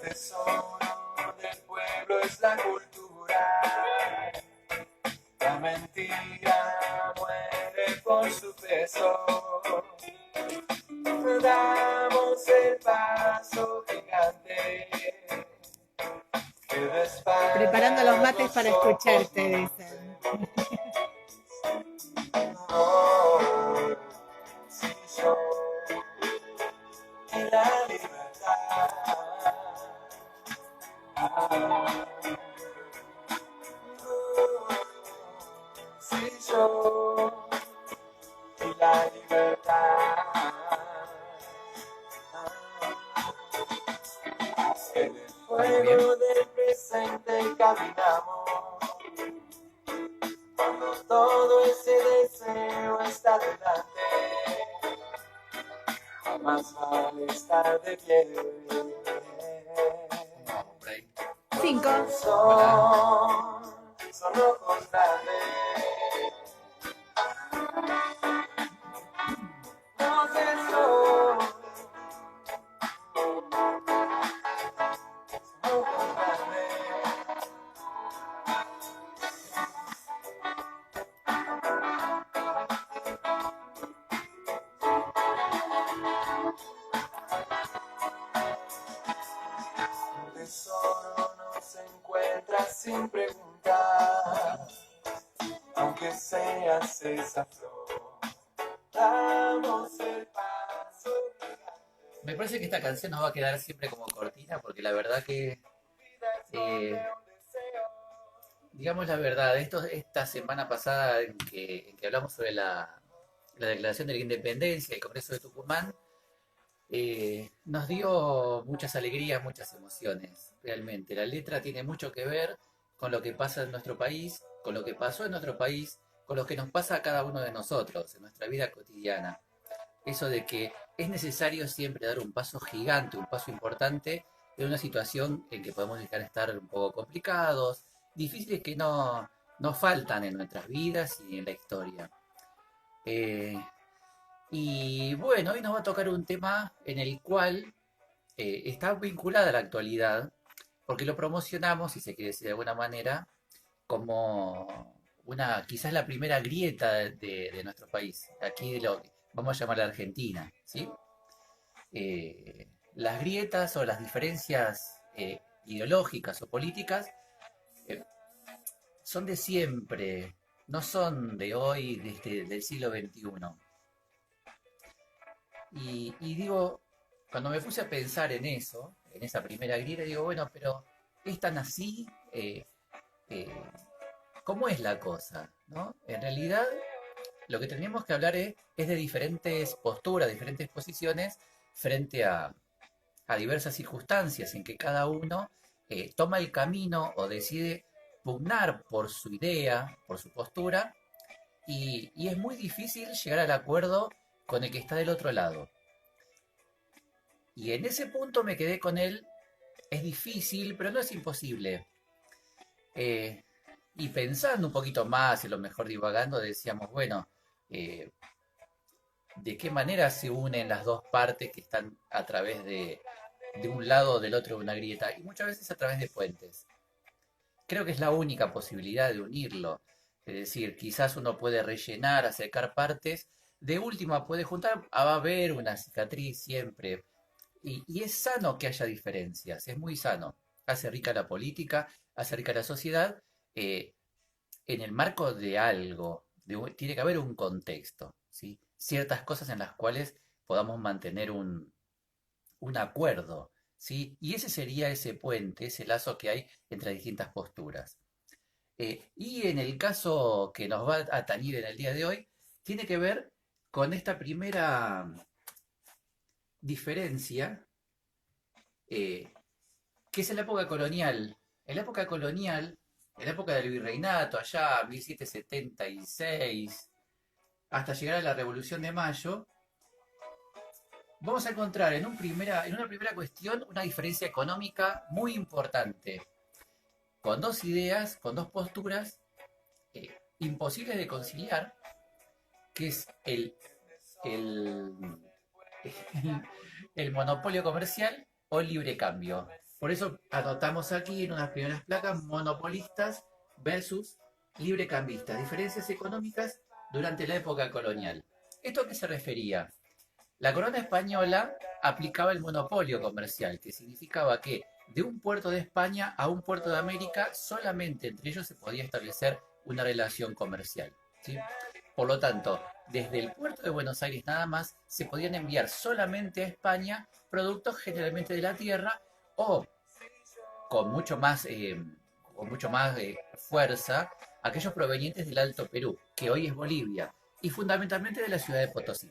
tesoro del pueblo es la cultura. La mentira muere por su peso. Damos el paso gigante. Preparando los mates para escucharte, dicen. Oh, si yo y la libertad. Si yo y la libertad. En el fuego del presente caminamos. Cuando todo ese deseo está delante, más vale estar de pie. Cinco. Son ojos grandes. No sé son ojos grandes. Un tesoro no se encuentra sin preguntar, aunque seas esa flor, damos el paso. Me parece que esta canción nos va a quedar siempre como cortina, porque la verdad que, eh, digamos la verdad, esta semana pasada en que hablamos sobre la Declaración de la Independencia, el Congreso de Tucumán, nos dio muchas alegrías, muchas emociones, realmente. La letra tiene mucho que ver con lo que pasa en nuestro país, con lo que pasó en nuestro país, con lo que nos pasa a cada uno de nosotros en nuestra vida cotidiana. Eso de que es necesario siempre dar un paso gigante, un paso importante en una situación en que podemos llegar a estar un poco complicados, difíciles que no faltan en nuestras vidas y en la historia. Eh, y bueno, hoy nos va a tocar un tema en el cual está vinculada a la actualidad, porque lo promocionamos, si se quiere decir de alguna manera, como quizás la primera grieta de nuestro país. Aquí vamos a llamarla Argentina, ¿sí? Las grietas o las diferencias ideológicas o políticas eh, son de siempre, no son de hoy, del siglo XXI. Y digo, cuando me puse a pensar en eso, en esa primera grieta, digo, bueno, pero ¿es tan así? Eh, ¿Cómo es la cosa? ¿No? En realidad, lo que tenemos que hablar es de diferentes posturas, diferentes posiciones frente a diversas circunstancias en que cada uno toma el camino o decide pugnar por su idea, por su postura, y es muy difícil llegar al acuerdo con el que está del otro lado. Y en ese punto me quedé con él, es difícil, pero no es imposible. Eh, y pensando un poquito más, y a lo mejor divagando, decíamos, bueno, eh, ¿de qué manera se unen las dos partes que están a través de un lado o del otro de una grieta? Y muchas veces a través de puentes. Creo que es la única posibilidad de unirlo. Es decir, quizás uno puede rellenar, acercar partes. De última puede juntar, va a haber una cicatriz siempre. Y es sano que haya diferencias, es muy sano. Hace rica la política, hace rica la sociedad, eh, en el marco de algo. Tiene que haber un contexto, ¿sí? Ciertas cosas en las cuales podamos mantener un acuerdo, ¿sí? Y ese sería ese puente, ese lazo que hay entre distintas posturas. Y en el caso que nos va a atañir en el día de hoy, tiene que ver con esta primera diferencia, eh, que es en la época colonial. En la época colonial, en la época del virreinato, allá 1776, hasta llegar a la Revolución de Mayo, vamos a encontrar en una primera cuestión una diferencia económica muy importante, con dos ideas, con dos posturas imposibles de conciliar, que es el, el monopolio comercial o el libre cambio. Por eso anotamos aquí en unas primeras placas monopolistas versus librecambistas, diferencias económicas durante la época colonial. ¿Esto a qué se refería? La corona española aplicaba el monopolio comercial, que significaba que de un puerto de España a un puerto de América solamente entre ellos se podía establecer una relación comercial, ¿sí? Por lo tanto, desde el puerto de Buenos Aires nada más se podían enviar solamente a España productos generalmente de la tierra o con mucho más, fuerza aquellos provenientes del Alto Perú, que hoy es Bolivia, y fundamentalmente de la ciudad de Potosí.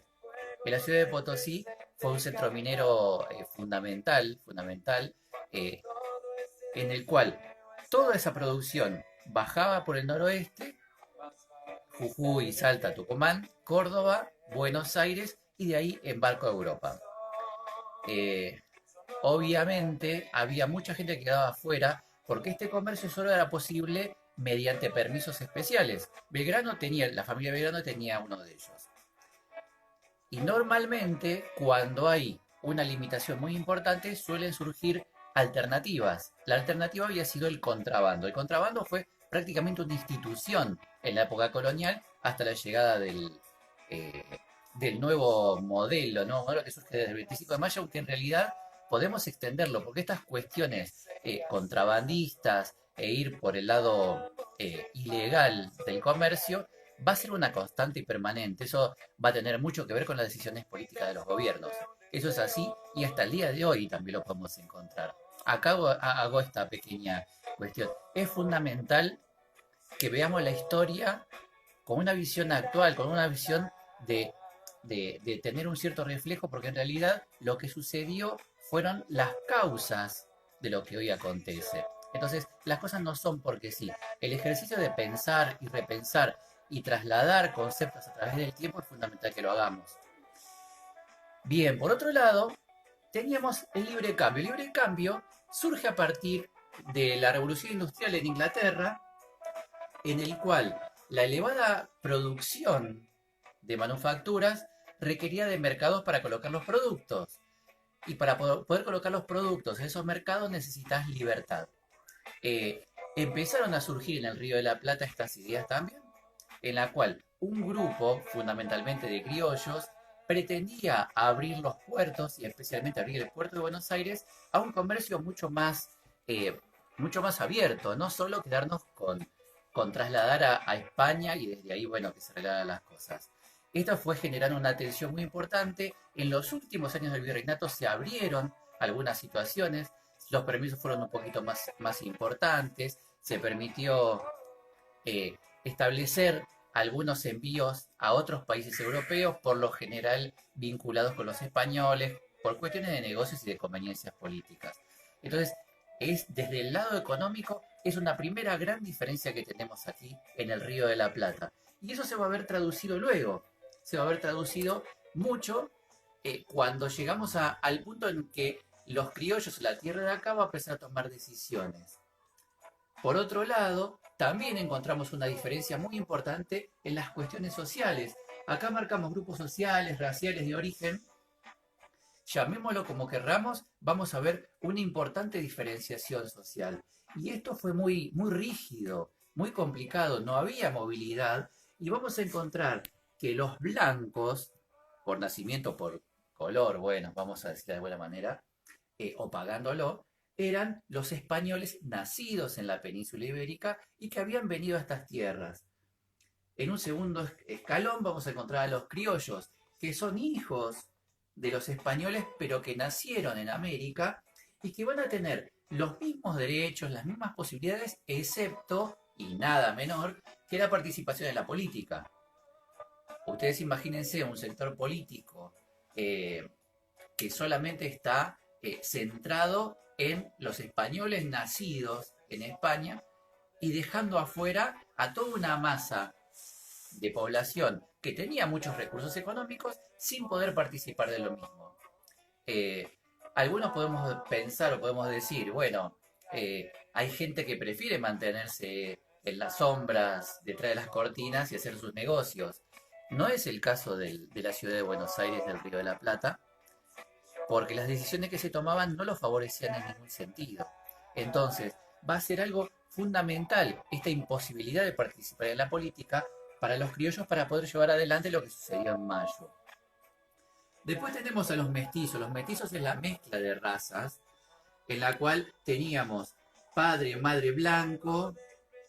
En la ciudad de Potosí fue un centro minero fundamental, eh, en el cual toda esa producción bajaba por el noroeste, Jujuy, Salta, Tucumán, Córdoba, Buenos Aires y de ahí embarco a Europa. Eh, Obviamente había mucha gente que quedaba afuera porque este comercio solo era posible mediante permisos especiales. La familia Belgrano tenía uno de ellos. Y normalmente, cuando hay una limitación muy importante, suelen surgir alternativas. La alternativa había sido el contrabando. El contrabando fue prácticamente una institución en la época colonial hasta la llegada eh, del nuevo modelo, ¿no? Modelo que surge desde el 25 de mayo, aunque en realidad podemos extenderlo, porque estas cuestiones contrabandistas e ir por el lado ilegal del comercio va a ser una constante y permanente. Eso va a tener mucho que ver con las decisiones políticas de los gobiernos. Eso es así y hasta el día de hoy también lo podemos encontrar. Acá hago esta pequeña cuestión. Es fundamental que veamos la historia con una visión actual, con una visión de tener un cierto reflejo, porque en realidad lo que sucedió fueron las causas de lo que hoy acontece. Entonces, las cosas no son porque sí. El ejercicio de pensar y repensar y trasladar conceptos a través del tiempo es fundamental que lo hagamos. Bien, por otro lado, teníamos el libre cambio. El libre cambio surge a partir de la revolución industrial en Inglaterra, en el cual la elevada producción de manufacturas requería de mercados para colocar los productos. Y para poder colocar los productos en esos mercados necesitas libertad. Empezaron a surgir en el Río de la Plata estas ideas también, en la cual un grupo, fundamentalmente de criollos, pretendía abrir los puertos y especialmente abrir el puerto de Buenos Aires a un comercio mucho más abierto, no solo quedarnos con trasladar a España y desde ahí, bueno, que se arreglaran las cosas. Esto fue generando una tensión muy importante. En los últimos años del virreinato se abrieron algunas situaciones, los permisos fueron un poquito más importantes, se permitió establecer algunos envíos a otros países europeos, por lo general vinculados con los españoles, por cuestiones de negocios y de conveniencias políticas. Entonces, desde el lado económico, es una primera gran diferencia que tenemos aquí en el Río de la Plata. Y eso se va a ver traducido luego, se va a ver traducido mucho cuando llegamos al punto en que los criollos, la tierra de acá, va a empezar a tomar decisiones. Por otro lado, también encontramos una diferencia muy importante en las cuestiones sociales. Acá marcamos grupos sociales, raciales, de origen. Llamémoslo como querramos, vamos a ver una importante diferenciación social. Y esto fue muy rígido, muy complicado, no había movilidad. Y vamos a encontrar que los blancos, por nacimiento, por color, bueno, vamos a decir de alguna manera, o pagándolo, eran los españoles nacidos en la península ibérica y que habían venido a estas tierras. En un segundo escalón vamos a encontrar a los criollos, que son hijos de los españoles, pero que nacieron en América y que van a tener los mismos derechos, las mismas posibilidades, excepto, y nada menor, que la participación en la política. Ustedes imagínense un sector político que solamente está centrado en los españoles nacidos en España y dejando afuera a toda una masa de población que tenía muchos recursos económicos sin poder participar de lo mismo. Algunos podemos pensar o podemos decir, bueno, hay gente que prefiere mantenerse en las sombras, detrás de las cortinas y hacer sus negocios. No es el caso de la ciudad de Buenos Aires, del Río de la Plata. porque las decisiones que se tomaban no lo favorecían en ningún sentido. Entonces, va a ser algo fundamental esta imposibilidad de participar en la política para los criollos para poder llevar adelante lo que sucedió en mayo. Después tenemos a los mestizos. Los mestizos es la mezcla de razas en la cual teníamos padre o madre blanco,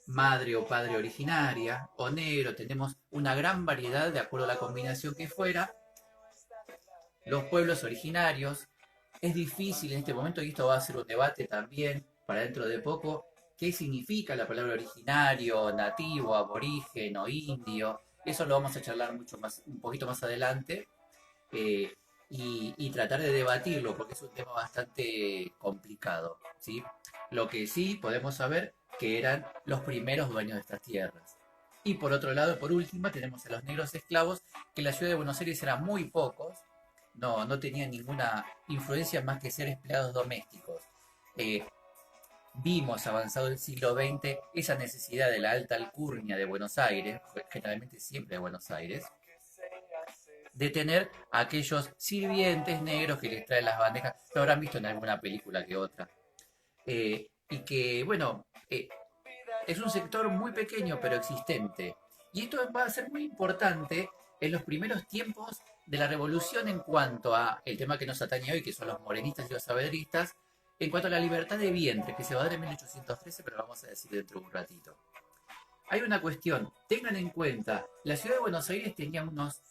madre o padre originaria o negro. Tenemos una gran variedad de acuerdo a la combinación que fuera. Los pueblos originarios. Es difícil en este momento, y esto va a ser un debate también para dentro de poco, qué significa la palabra originario, nativo, aborigen o indio. Eso lo vamos a charlar un poquito más adelante, y tratar de debatirlo porque es un tema bastante complicado, ¿sí? Lo que sí podemos saber que eran los primeros dueños de estas tierras. Y por otro lado, por último, tenemos a los negros esclavos, que en la ciudad de Buenos Aires eran muy pocos, no tenían ninguna influencia más que ser empleados domésticos. Vimos avanzado el siglo XX esa necesidad de la alta alcurnia de Buenos Aires, generalmente siempre de Buenos Aires, de tener a aquellos sirvientes negros que les traen las bandejas, lo habrán visto en alguna película que otra. Y que, bueno, es un sector muy pequeño pero existente. Y esto va a ser muy importante en los primeros tiempos de la revolución en cuanto a el tema que nos atañe hoy, que son los morenistas y los saavedristas, en cuanto a la libertad de vientre, que se va a dar en 1813, pero lo vamos a decir dentro de un ratito. Hay una cuestión, tengan en cuenta, la ciudad de Buenos Aires tenía unos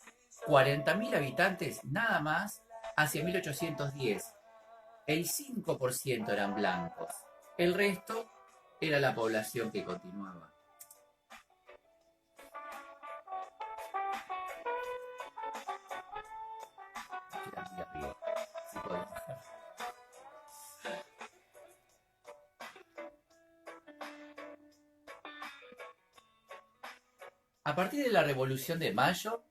40.000 habitantes nada más hacia 1810. El 5% eran blancos, el resto era la población que continuaba. A partir de la Revolución de Mayo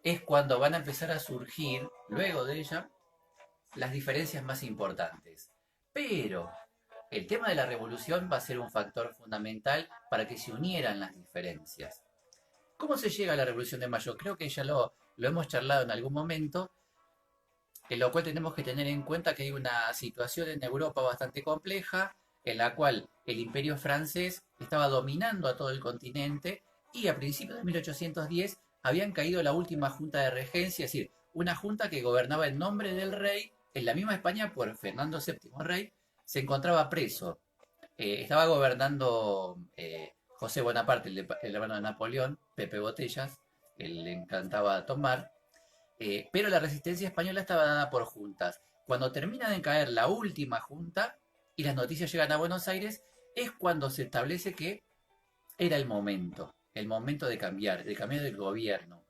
es cuando van a empezar a surgir, luego de ella, las diferencias más importantes. Pero el tema de la revolución va a ser un factor fundamental para que se unieran las diferencias. ¿Cómo se llega a la Revolución de Mayo? Creo que ya lo hemos charlado en algún momento, en lo cual tenemos que tener en cuenta que hay una situación en Europa bastante compleja, en la cual el imperio francés estaba dominando a todo el continente y a principios de 1810 habían caído la última junta de regencia, es decir, una junta que gobernaba en nombre del rey, en la misma España por Fernando VII Rey, se encontraba preso. Estaba gobernando José Bonaparte, el hermano de Napoleón, Pepe Botellas, que le encantaba tomar, pero la resistencia española estaba dada por juntas. Cuando termina de caer la última junta y las noticias llegan a Buenos Aires, es cuando se establece que era el momento de cambiar del gobierno.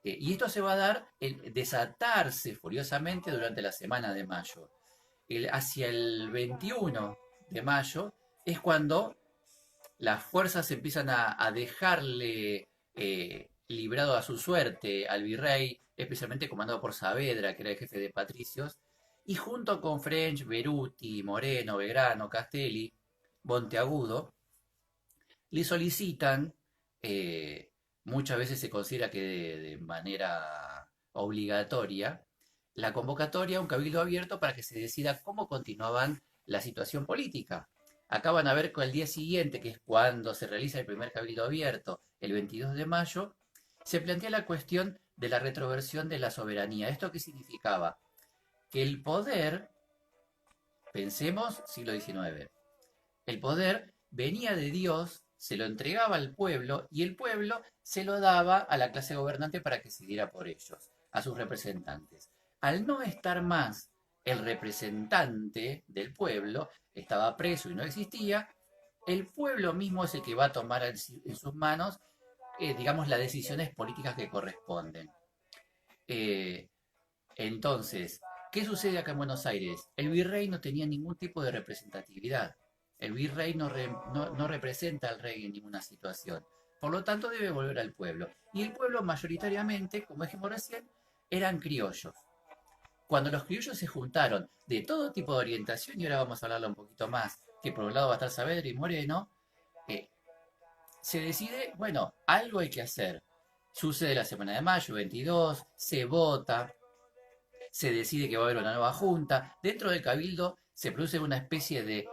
Y esto se va a dar, el desatarse furiosamente durante la semana de mayo. Hacia el 21 de mayo es cuando las fuerzas empiezan a dejarle librado a su suerte al virrey, especialmente comandado por Saavedra, que era el jefe de patricios, y junto con French, Beruti, Moreno, Belgrano, Castelli, Monteagudo, le solicitan, muchas veces se considera que de manera obligatoria, la convocatoria a un cabildo abierto para que se decida cómo continuaban la situación política. Acá van a ver que el día siguiente, que es cuando se realiza el primer cabildo abierto, el 22 de mayo, se plantea la cuestión de la retroversión de la soberanía. ¿Esto qué significaba? Que el poder, pensemos siglo XIX, el poder venía de Dios, se lo entregaba al pueblo y el pueblo se lo daba a la clase gobernante para que decidiera por ellos, a sus representantes. Al no estar más el representante del pueblo, estaba preso y no existía, el pueblo mismo es el que va a tomar en sus manos, digamos, las decisiones políticas que corresponden. Entonces, ¿qué sucede acá en Buenos Aires? El virrey no tenía ningún tipo de representatividad. El virrey no representa al rey en ninguna situación. Por lo tanto, debe volver al pueblo. Y el pueblo mayoritariamente, como dijimos recién, eran criollos. Cuando los criollos se juntaron de todo tipo de orientación, y ahora vamos a hablarlo un poquito más, que por un lado va a estar Saavedra y Moreno, se decide, bueno, algo hay que hacer. Sucede la semana de mayo, 22, se vota se decide que va a haber una nueva junta. Dentro del cabildo se produce una especie de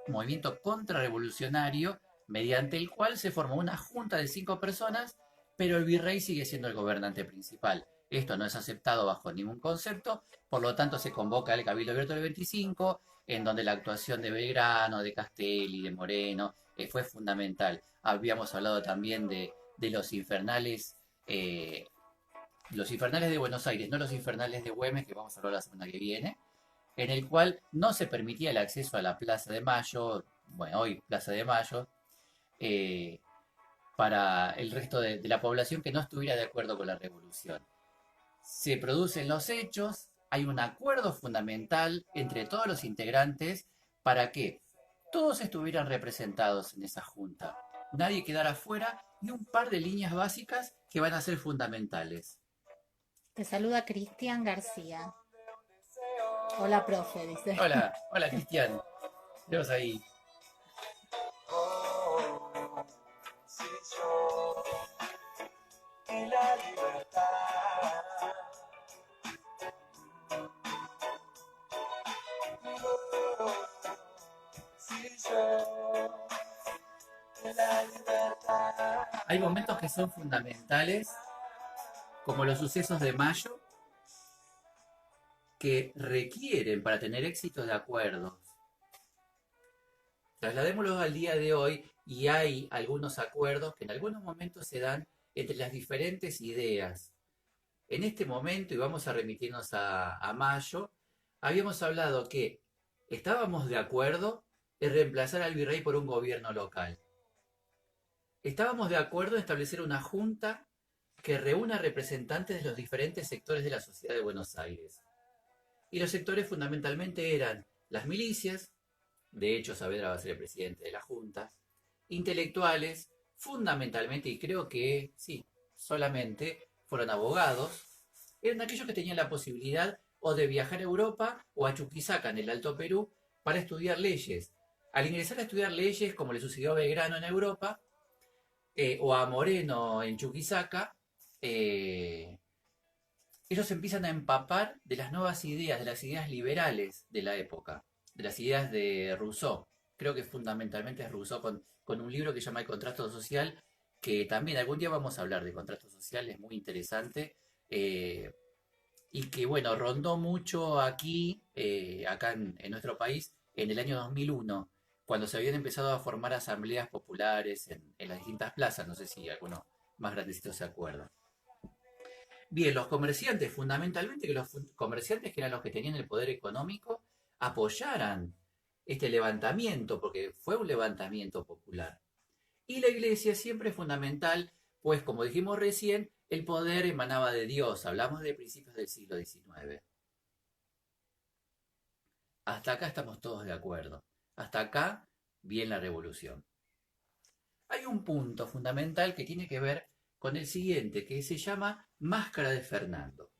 movimiento contrarrevolucionario mediante el cual se forma una junta de 5 personas, pero el virrey sigue siendo el gobernante principal. Esto no es aceptado bajo ningún concepto, por lo tanto se convoca el Cabildo Abierto del 25, en donde la actuación de Belgrano, de Castelli, de Moreno, fue fundamental. Habíamos hablado también de los infernales de Buenos Aires, no los infernales de Güemes, que vamos a hablar la semana que viene, en el cual no se permitía el acceso a la Plaza de Mayo, bueno, hoy Plaza de Mayo, eh, para el resto de la población que no estuviera de acuerdo con la revolución. Se producen los hechos, hay un acuerdo fundamental entre todos los integrantes para que todos estuvieran representados en esa junta, nadie quedara fuera y un par de líneas básicas que van a ser fundamentales. Te saluda Cristian García. Hola, profe, dice. Hola, hola Cristian, vemos ahí. Oh, si yo y la libertad. Oh, si yo y la libertad. Hay momentos que son fundamentales, como los sucesos de mayo, que requieren para tener éxito de acuerdos. Trasladémoslo al día de hoy y hay algunos acuerdos que en algunos momentos se dan entre las diferentes ideas. En este momento, y vamos a remitirnos a mayo, habíamos hablado que estábamos de acuerdo en reemplazar al virrey por un gobierno local. Estábamos de acuerdo en establecer una junta que reúna representantes de los diferentes sectores de la sociedad de Buenos Aires. Y los sectores fundamentalmente eran las milicias, de hecho Saavedra va a ser el presidente de la junta, intelectuales, fundamentalmente, y creo que sí, solamente fueron abogados, eran aquellos que tenían la posibilidad o de viajar a Europa o a Chuquisaca en el Alto Perú para estudiar leyes. Al ingresar a estudiar leyes, como le sucedió a Belgrano en Europa, o a Moreno en Chuquisaca, ellos empiezan a empapar de las nuevas ideas, de las ideas liberales de la época, de las ideas de Rousseau. Creo que fundamentalmente es Rousseau con un libro que se llama El Contrato Social, que también algún día vamos a hablar de contrato social, es muy interesante, y que bueno, rondó mucho aquí, acá en nuestro país, en el año 2001, cuando se habían empezado a formar asambleas populares en las distintas plazas, no sé si algunos más grandecitos se acuerdan. Bien, los comerciantes, fundamentalmente que los comerciantes que eran los que tenían el poder económico, apoyaran este levantamiento, porque fue un levantamiento popular. Y la iglesia siempre es fundamental, pues como dijimos recién, el poder emanaba de Dios, hablamos de principios del siglo XIX. Hasta acá estamos todos de acuerdo, hasta acá bien la revolución. Hay un punto fundamental que tiene que ver con el siguiente, que se llama Máscara de Fernando.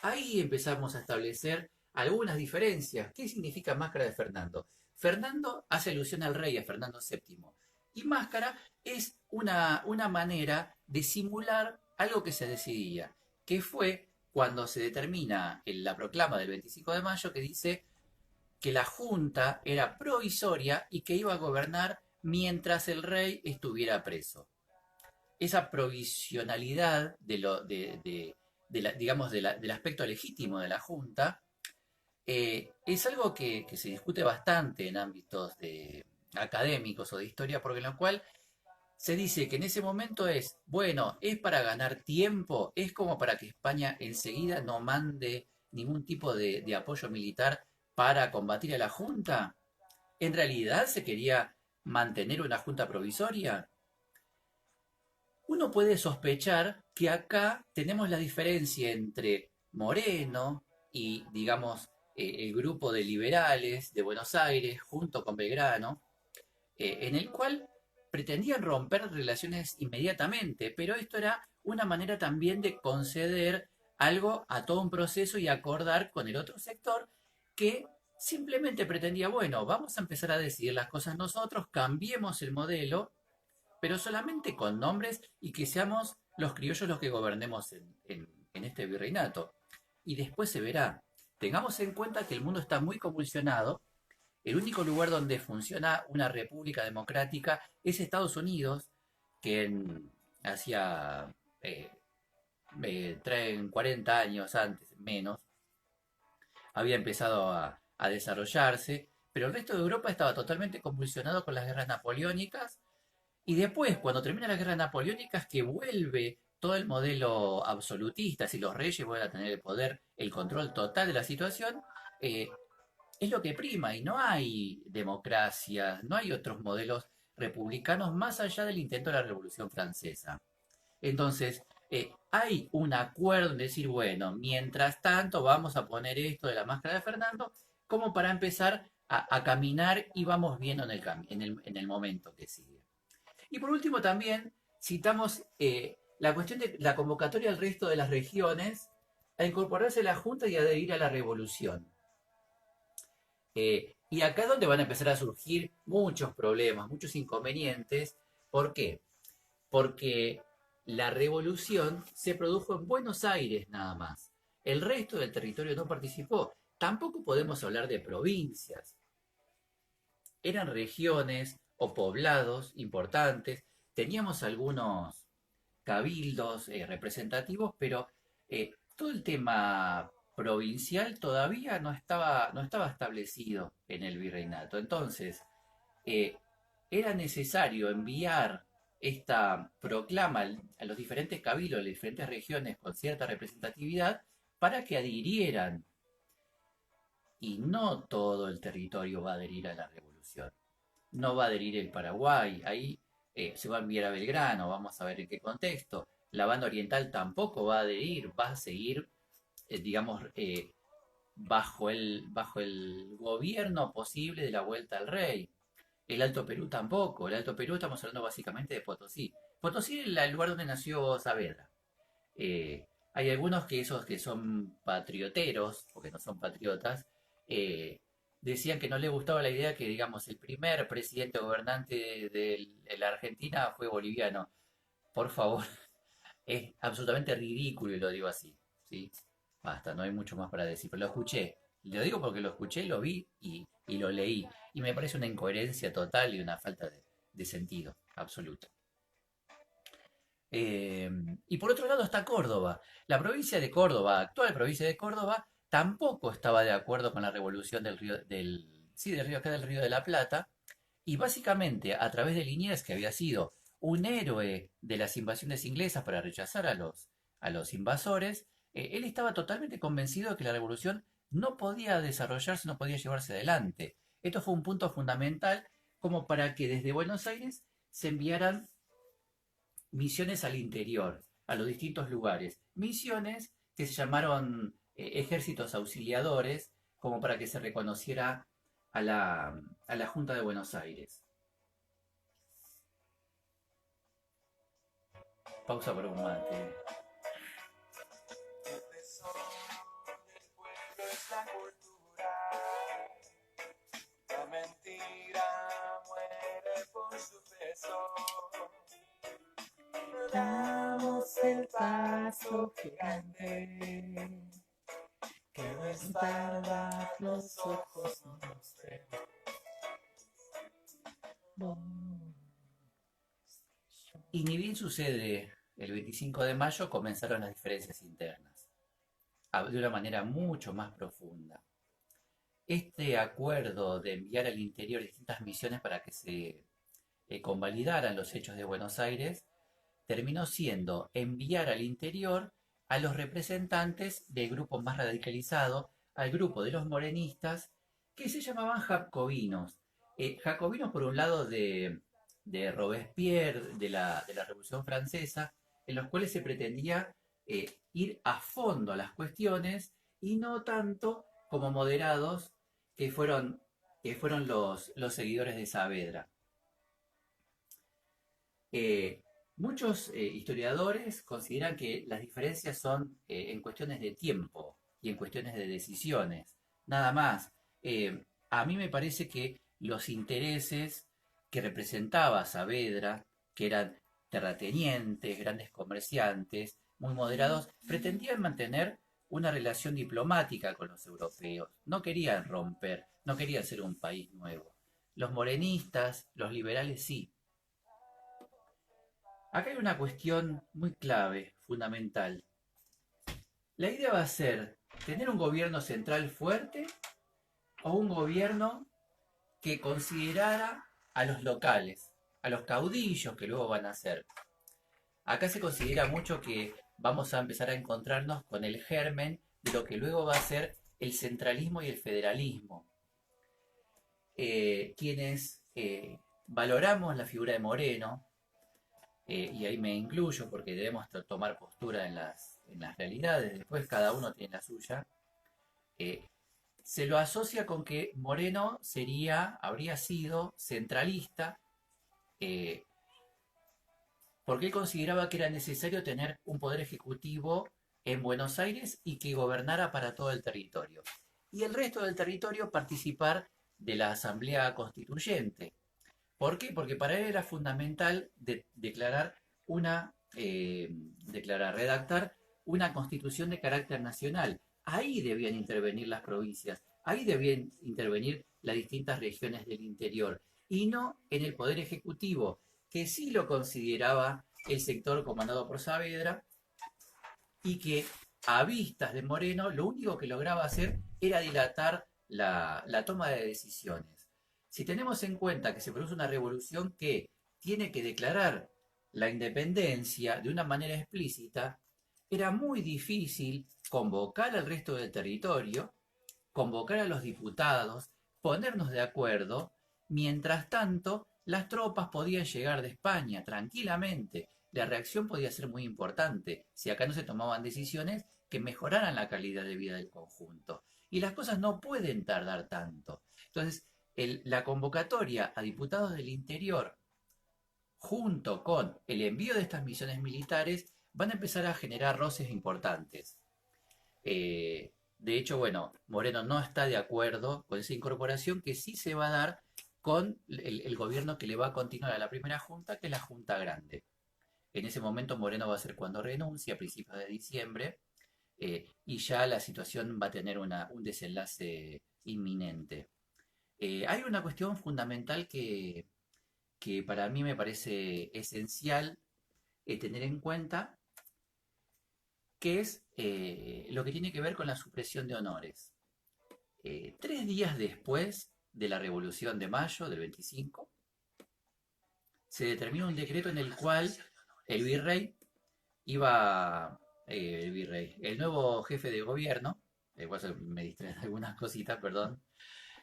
Ahí empezamos a establecer algunas diferencias. ¿Qué significa Máscara de Fernando? Fernando hace alusión al rey, a Fernando VII. Y máscara es una manera de simular algo que se decidía, que fue cuando se determina en la proclama del 25 de mayo que dice que la junta era provisoria y que iba a gobernar mientras el rey estuviera preso. Esa provisionalidad digamos, del aspecto legítimo de la Junta es algo que se discute bastante en ámbitos académicos o de historia, porque en lo cual se dice que en ese momento bueno, es para ganar tiempo, es como para que España enseguida no mande ningún tipo de apoyo militar para combatir a la Junta. ¿En realidad se quería mantener una Junta provisoria? Uno puede sospechar que acá tenemos la diferencia entre Moreno y, digamos, el grupo de liberales de Buenos Aires, junto con Belgrano, en el cual pretendían romper relaciones inmediatamente, pero esto era una manera también de conceder algo a todo un proceso y acordar con el otro sector que simplemente pretendía, bueno, vamos a empezar a decidir las cosas nosotros, cambiemos el modelo, pero solamente con nombres y que seamos los criollos los que gobernemos en este virreinato. y después se verá. Tengamos en cuenta que el mundo está muy convulsionado. El único lugar donde funciona una república democrática es Estados Unidos, que hacía traen 40 años antes, menos, había empezado a desarrollarse, pero el resto de Europa estaba totalmente convulsionado con las guerras napoleónicas, y después, cuando termina las guerras napoleónicas, que vuelve todo el modelo absolutista, si los reyes vuelven a tener el poder, el control total de la situación, eh, es lo que prima y no hay democracia, no hay otros modelos republicanos más allá del intento de la Revolución Francesa. Entonces, hay un acuerdo en decir, bueno, mientras tanto vamos a poner esto de la máscara de Fernando como para empezar a caminar y vamos viendo en el momento que sigue. Y por último también citamos la cuestión de la convocatoria al resto de las regiones a incorporarse a la Junta y adherir a la revolución. Y acá es donde van a empezar a surgir muchos problemas, muchos inconvenientes. ¿Por qué? Porque la revolución se produjo en Buenos Aires nada más. El resto del territorio no participó. Tampoco podemos hablar de provincias. Eran regiones o poblados importantes. Teníamos algunos cabildos representativos, pero todo el tema provincial todavía no estaba establecido en el virreinato. Entonces, eh, era necesario enviar esta proclama a los diferentes cabildos de las diferentes regiones con cierta representatividad para que adhirieran. Y no todo el territorio va a adherir a la revolución. No va a adherir el Paraguay, ahí se va a enviar a Belgrano, vamos a ver en qué contexto. La banda oriental tampoco va a adherir, va a seguir, digamos, bajo el gobierno posible de la vuelta al rey. El Alto Perú tampoco. El Alto Perú estamos hablando básicamente de Potosí. Potosí es el lugar donde nació Saavedra. Hay algunos que esos que son patrioteros, porque no son patriotas, eh, decían que no les gustaba la idea que, digamos, el primer presidente gobernante de la Argentina fue boliviano. Por favor, es absolutamente ridículo y lo digo así, ¿sí? Basta, no hay mucho más para decir, pero lo escuché. Lo digo porque lo escuché, lo vi y lo leí. Y me parece una incoherencia total y una falta de sentido absoluto. Eh, y por otro lado está Córdoba. La provincia de Córdoba, actual provincia de Córdoba, tampoco estaba de acuerdo con la revolución sí, del río acá del Río de la Plata. Y básicamente, a través de Liniers, que había sido un héroe de las invasiones inglesas para rechazar a los invasores, él estaba totalmente convencido de que la revolución no podía desarrollarse, no podía llevarse adelante. Esto fue un punto fundamental como para que desde Buenos Aires se enviaran misiones al interior, a los distintos lugares. Misiones que se llamaron ejércitos auxiliadores, como para que se reconociera a la Junta de Buenos Aires. Pausa por un mate. El tesoro del pueblo es la cultura. La mentira muere por su peso. No damos el paso gigante. Que no estarba los ojos nos ven. Y ni bien sucede el 25 de mayo, comenzaron las diferencias internas, de una manera mucho más profunda. Este acuerdo de enviar al interior distintas misiones para que se convalidaran los hechos de Buenos Aires, terminó siendo enviar al interior a los representantes del grupo más radicalizado, al grupo de los morenistas, que se llamaban jacobinos. Jacobinos por un lado de Robespierre, de la Revolución Francesa, en los cuales se pretendía ir a fondo a las cuestiones y no tanto como moderados que fueron los seguidores de Saavedra. Muchos historiadores consideran que las diferencias son en cuestiones de tiempo y en cuestiones de decisiones, nada más. A mí me parece que los intereses que representaba Saavedra, que eran terratenientes, grandes comerciantes, muy moderados, pretendían mantener una relación diplomática con los europeos. No querían romper, no querían ser un país nuevo. Los morenistas, los liberales sí. Acá hay una cuestión muy clave, fundamental. La idea va a ser tener un gobierno central fuerte o un gobierno que considerara a los locales, a los caudillos que luego van a ser. Acá se considera mucho que vamos a empezar a encontrarnos con el germen de lo que luego va a ser el centralismo y el federalismo. Quienes valoramos la figura de Moreno, y ahí me incluyo porque debemos tomar postura en las realidades, después cada uno tiene la suya, se lo asocia con que Moreno habría sido centralista, porque él consideraba que era necesario tener un poder ejecutivo en Buenos Aires y que gobernara para todo el territorio. Y el resto del territorio participar de la Asamblea Constituyente. ¿Por qué? Porque para él era fundamental redactar una constitución de carácter nacional. Ahí debían intervenir las provincias, ahí debían intervenir las distintas regiones del interior, y no en el Poder Ejecutivo, que sí lo consideraba el sector comandado por Saavedra, y que a vistas de Moreno lo único que lograba hacer era dilatar la toma de decisiones. Si tenemos en cuenta que se produce una revolución que tiene que declarar la independencia de una manera explícita, era muy difícil convocar al resto del territorio, convocar a los diputados, ponernos de acuerdo. Mientras tanto, las tropas podían llegar de España tranquilamente. La reacción podía ser muy importante si acá no se tomaban decisiones que mejoraran la calidad de vida del conjunto. Y las cosas no pueden tardar tanto. Entonces, la convocatoria a diputados del interior, junto con el envío de estas misiones militares, van a empezar a generar roces importantes. De hecho, bueno, Moreno no está de acuerdo con esa incorporación que sí se va a dar con el gobierno que le va a continuar a la primera junta, que es la Junta Grande. En ese momento Moreno va a ser cuando renuncia, a principios de diciembre, y ya la situación va a tener un desenlace inminente. Hay una cuestión fundamental que para mí me parece esencial tener en cuenta, que es lo que tiene que ver con la supresión de honores. 3 días después de la Revolución de Mayo del 25, se determinó un decreto en el cual el virrey el nuevo jefe de gobierno, igual me distraen algunas cositas, perdón,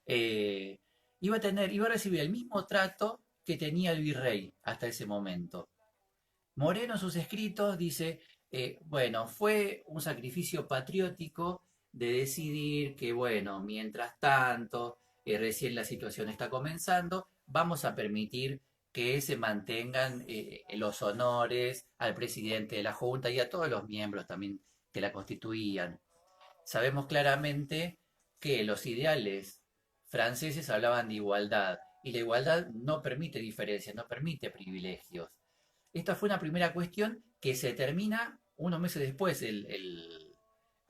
iba a recibir el mismo trato que tenía el virrey hasta ese momento. Moreno en sus escritos dice, bueno, fue un sacrificio patriótico de decidir que, bueno, mientras tanto, recién la situación está comenzando, vamos a permitir que se mantengan los honores al presidente de la Junta y a todos los miembros también que la constituían. Sabemos claramente que los ideales franceses hablaban de igualdad, y la igualdad no permite diferencias, no permite privilegios. Esta fue una primera cuestión que se termina unos meses después,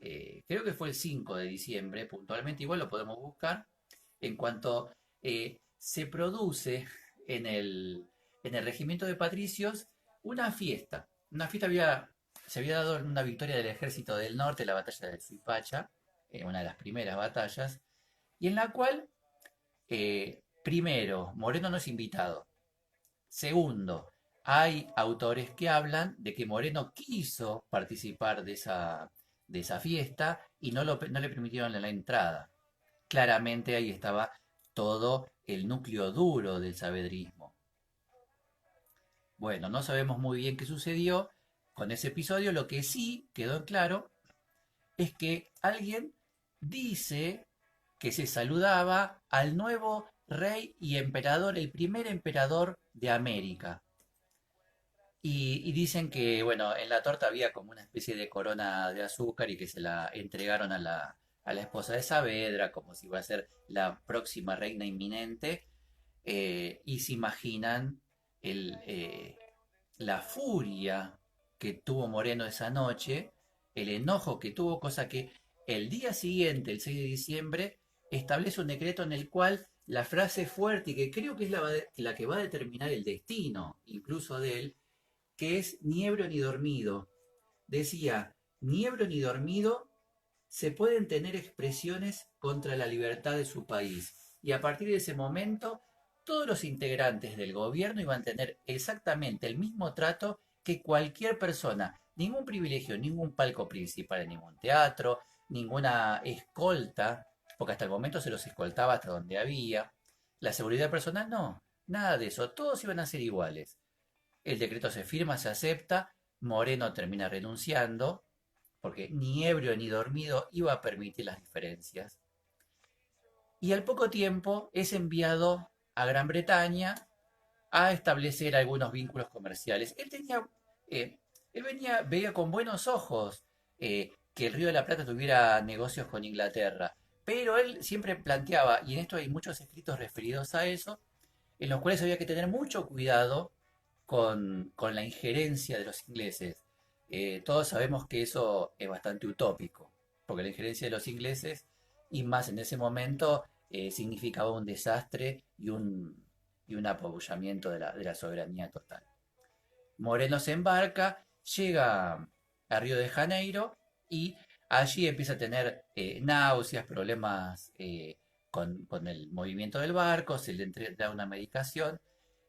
creo que fue el 5 de diciembre, puntualmente, igual lo podemos buscar, en cuanto se produce en el regimiento de patricios una fiesta. Se había dado una victoria del ejército del norte, la batalla de Suipacha, una de las primeras batallas, y en la cual, primero, Moreno no es invitado. Segundo, hay autores que hablan de que Moreno quiso participar de esa fiesta y no le permitieron la entrada. Claramente ahí estaba todo el núcleo duro del saavedrismo. Bueno, no sabemos muy bien qué sucedió con ese episodio. Lo que sí quedó en claro es que alguien dice que se saludaba al nuevo rey y emperador, el primer emperador de América. Y dicen que, bueno, en la torta había como una especie de corona de azúcar y que se la entregaron a la esposa de Saavedra, como si iba a ser la próxima reina inminente. Y se imaginan la furia que tuvo Moreno esa noche, el enojo que tuvo, cosa que el día siguiente, el 6 de diciembre, establece un decreto en el cual la frase fuerte, y que creo que es la que va a determinar el destino, incluso de él, que es ni ebrio ni dormido. Decía, ni ebrio ni dormido se pueden tener expresiones contra la libertad de su país. Y a partir de ese momento, todos los integrantes del gobierno iban a tener exactamente el mismo trato que cualquier persona. Ningún privilegio, ningún palco principal en ningún teatro, ninguna escolta, porque hasta el momento se los escoltaba hasta donde había. La seguridad personal no, nada de eso, todos iban a ser iguales. El decreto se firma, se acepta, Moreno termina renunciando, porque ni ebrio ni dormido iba a permitir las diferencias. Y al poco tiempo es enviado a Gran Bretaña a establecer algunos vínculos comerciales. Eh, veía con buenos ojos que el Río de la Plata tuviera negocios con Inglaterra, pero él siempre planteaba, y en esto hay muchos escritos referidos a eso, en los cuales había que tener mucho cuidado con la injerencia de los ingleses. Todos sabemos que eso es bastante utópico, porque la injerencia de los ingleses, y más en ese momento, significaba un desastre y un apabullamiento de la soberanía total. Moreno se embarca, llega a Río de Janeiro y allí empieza a tener náuseas, problemas con el movimiento del barco, se le da una medicación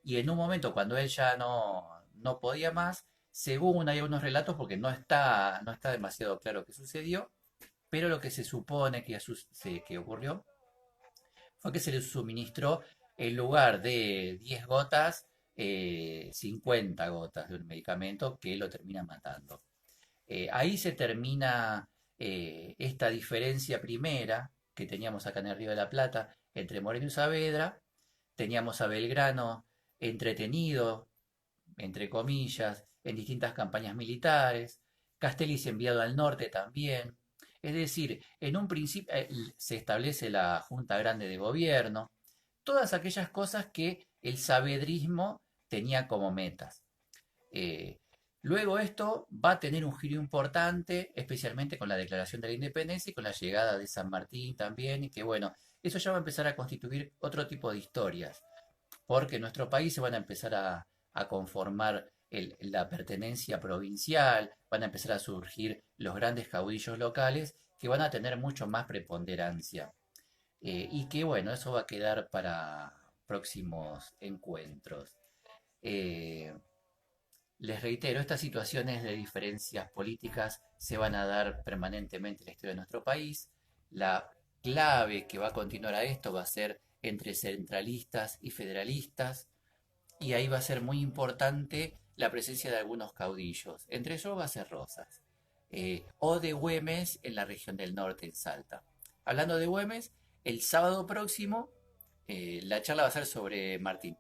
y en un momento cuando él ya no podía más, según hay unos relatos, porque no está demasiado claro qué sucedió, pero lo que se supone que ocurrió fue que se le suministró en lugar de 10 gotas, 50 gotas de un medicamento que lo termina matando. Ahí se termina esta diferencia primera que teníamos acá en el Río de la Plata entre Moreno y Saavedra. Teníamos a Belgrano entretenido, entre comillas, en distintas campañas militares. Castelli enviado al norte también. Es decir, en un principio se establece la Junta Grande de Gobierno, todas aquellas cosas que el saavedrismo tenía como metas. Eh, Luego esto va a tener un giro importante, especialmente con la declaración de la independencia y con la llegada de San Martín también, y que bueno, eso ya va a empezar a constituir otro tipo de historias, porque en nuestro país se van a empezar a conformar la pertenencia provincial, van a empezar a surgir los grandes caudillos locales que van a tener mucho más preponderancia. Y que bueno, eso va a quedar para próximos encuentros. Eh, Les reitero, estas situaciones de diferencias políticas se van a dar permanentemente en la historia de nuestro país. La clave que va a continuar a esto va a ser entre centralistas y federalistas, y ahí va a ser muy importante la presencia de algunos caudillos. Entre ellos va a ser Rosas, o de Güemes en la región del norte, en Salta. Hablando de Güemes, el sábado próximo la charla va a ser sobre Martín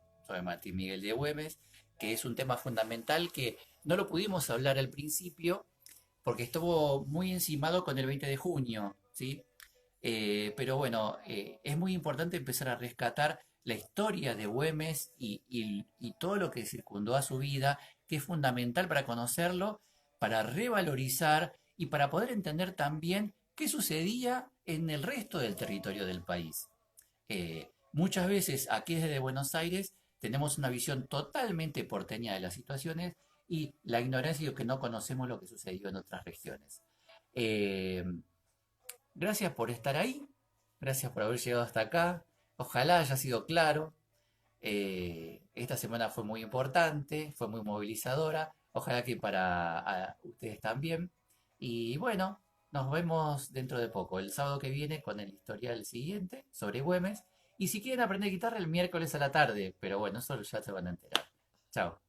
Miguel de Güemes, que es un tema fundamental que no lo pudimos hablar al principio porque estuvo muy encimado con el 20 de junio, ¿sí? Pero bueno, es muy importante empezar a rescatar la historia de Güemes y todo lo que circundó a su vida, que es fundamental para conocerlo, para revalorizar y para poder entender también qué sucedía en el resto del territorio del país. Muchas veces aquí desde Buenos Aires tenemos una visión totalmente porteña de las situaciones y la ignorancia y que no conocemos lo que sucedió en otras regiones. Eh, Gracias por estar ahí, gracias por haber llegado hasta acá. Ojalá haya sido claro. Esta semana fue muy importante, fue muy movilizadora. Ojalá que para ustedes también. Y bueno, nos vemos dentro de poco, el sábado que viene, con el historial siguiente sobre Güemes. Y si quieren aprender guitarra, el miércoles a la tarde. Pero bueno, eso ya se van a enterar. Chao.